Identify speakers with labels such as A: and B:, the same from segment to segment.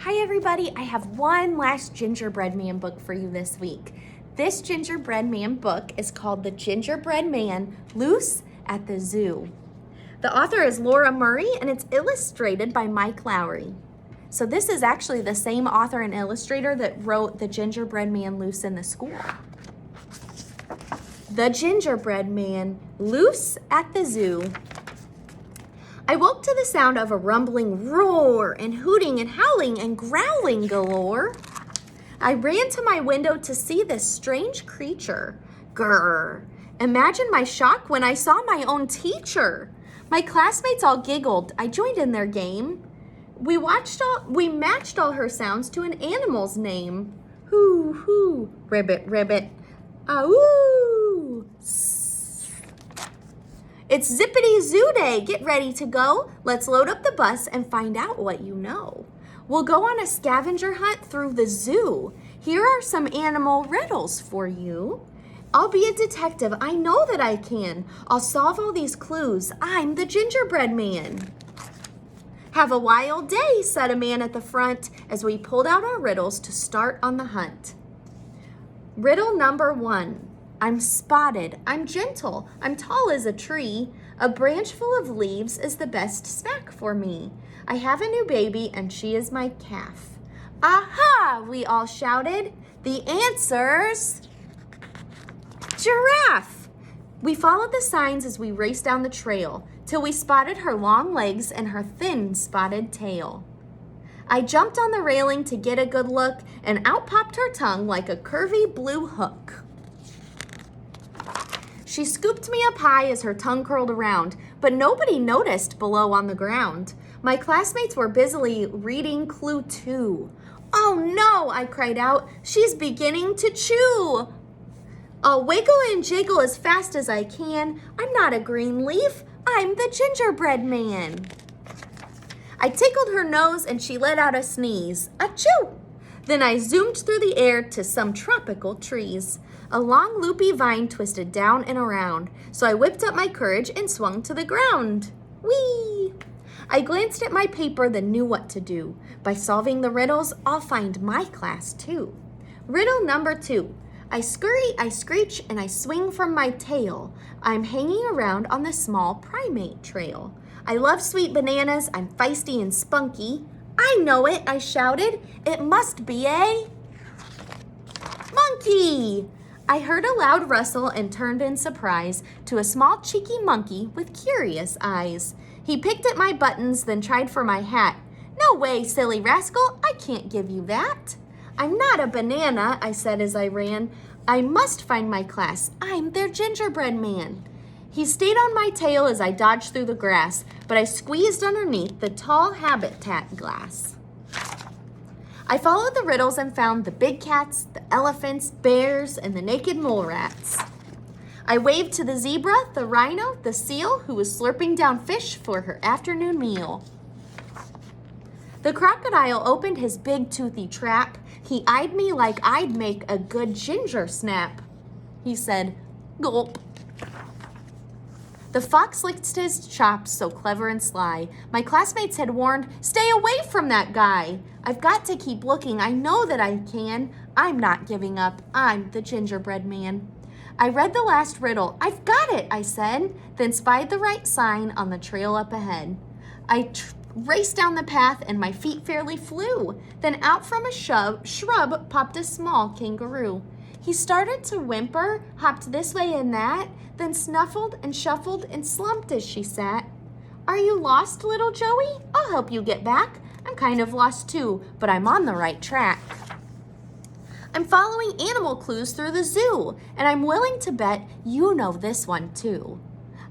A: Hi everybody, I have one last Gingerbread Man book for you this week. This Gingerbread Man book is called The Gingerbread Man Loose at the Zoo. The author is Laura Murray and it's illustrated by Mike Lowry. So this is actually the same author and illustrator that wrote The Gingerbread Man Loose in the School. The Gingerbread Man Loose at the Zoo. I woke to the sound of a rumbling roar and hooting and howling and growling galore. I ran to my window to see this strange creature. Grrr. Imagine my shock when I saw my own teacher. My classmates all giggled. I joined in their game. We matched all her sounds to an animal's name. Hoo, hoo, ribbit, ribbit. Ah-oo. It's Zippity Zoo Day. Get ready to go. Let's load up the bus and find out what you know. We'll go on a scavenger hunt through the zoo. Here are some animal riddles for you. I'll be a detective. I know that I can. I'll solve all these clues. I'm the Gingerbread Man. Have a wild day, said a man at the front as we pulled out our riddles to start on the hunt. Riddle number 1. I'm spotted, I'm gentle, I'm tall as a tree. A branch full of leaves is the best snack for me. I have a new baby and she is my calf. Aha, we all shouted. The answer's giraffe. We followed the signs as we raced down the trail till we spotted her long legs and her thin spotted tail. I jumped on the railing to get a good look and out popped her tongue like a curvy blue hook. She scooped me up high as her tongue curled around, but nobody noticed below on the ground. My classmates were busily reading clue 2. Oh no, I cried out, she's beginning to chew. I'll wiggle and jiggle as fast as I can. I'm not a green leaf, I'm the Gingerbread Man. I tickled her nose and she let out a sneeze. Achoo! Then I zoomed through the air to some tropical trees. A long loopy vine twisted down and around, so I whipped up my courage and swung to the ground. Whee! I glanced at my paper, then knew what to do. By solving the riddles, I'll find my class too. Riddle number 2. I scurry, I screech, and I swing from my tail. I'm hanging around on the small primate trail. I love sweet bananas, I'm feisty and spunky. I know it, I shouted. It must be a monkey. I heard a loud rustle and turned in surprise to a small cheeky monkey with curious eyes. He picked at my buttons, then tried for my hat. No way, silly rascal, I can't give you that. I'm not a banana, I said as I ran. I must find my class. I'm their Gingerbread Man. He stayed on my tail as I dodged through the grass, but I squeezed underneath the tall habitat glass. I followed the riddles and found the big cats, the elephants, bears, and the naked mole rats. I waved to the zebra, the rhino, the seal, who was slurping down fish for her afternoon meal. The crocodile opened his big toothy trap. He eyed me like I'd make a good ginger snap. He said, gulp. The fox licked his chops so clever and sly. My classmates had warned, stay away from that guy. I've got to keep looking. I know that I can. I'm not giving up. I'm the Gingerbread Man. I read the last riddle. I've got it, I said, then spied the right sign on the trail up ahead. I raced down the path and my feet fairly flew. Then out from a shrub popped a small kangaroo. He started to whimper, hopped this way and that, then snuffled and shuffled and slumped as she sat. Are you lost, little Joey? I'll help you get back. I'm kind of lost too, but I'm on the right track. I'm following animal clues through the zoo, and I'm willing to bet you know this one too.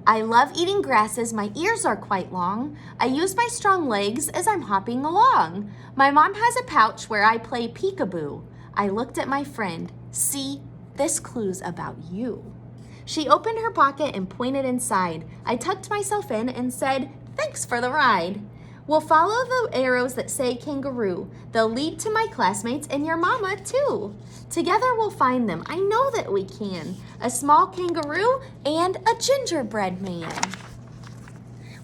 A: I love eating grasses, my ears are quite long. I use my strong legs as I'm hopping along. My mom has a pouch where I play peekaboo. I looked at my friend. See, this clue's about you. She opened her pocket and pointed inside. I tucked myself in and said, thanks for the ride. We'll follow the arrows that say kangaroo. They'll lead to my classmates and your mama too. Together we'll find them. I know that we can. A small kangaroo and a gingerbread man.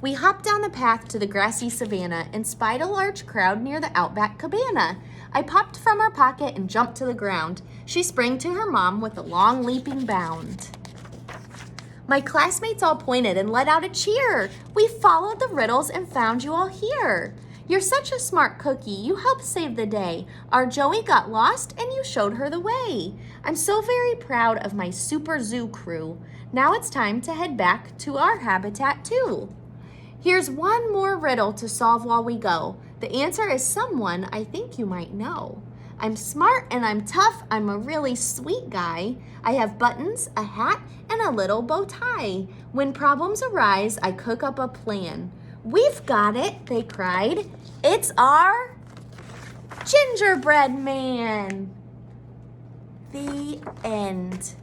A: We hopped down the path to the grassy savanna and spied a large crowd near the Outback cabana. I popped from her pocket and jumped to the ground. She sprang to her mom with a long leaping bound. My classmates all pointed and let out a cheer. We followed the riddles and found you all here. You're such a smart cookie, you helped save the day. Our Joey got lost and you showed her the way. I'm so very proud of my super zoo crew. Now it's time to head back to our habitat too. Here's one more riddle to solve while we go. The answer is someone I think you might know. I'm smart and I'm tough, I'm a really sweet guy. I have buttons, a hat, and a little bow tie. When problems arise, I cook up a plan. We've got it, they cried. It's our Gingerbread Man. The end.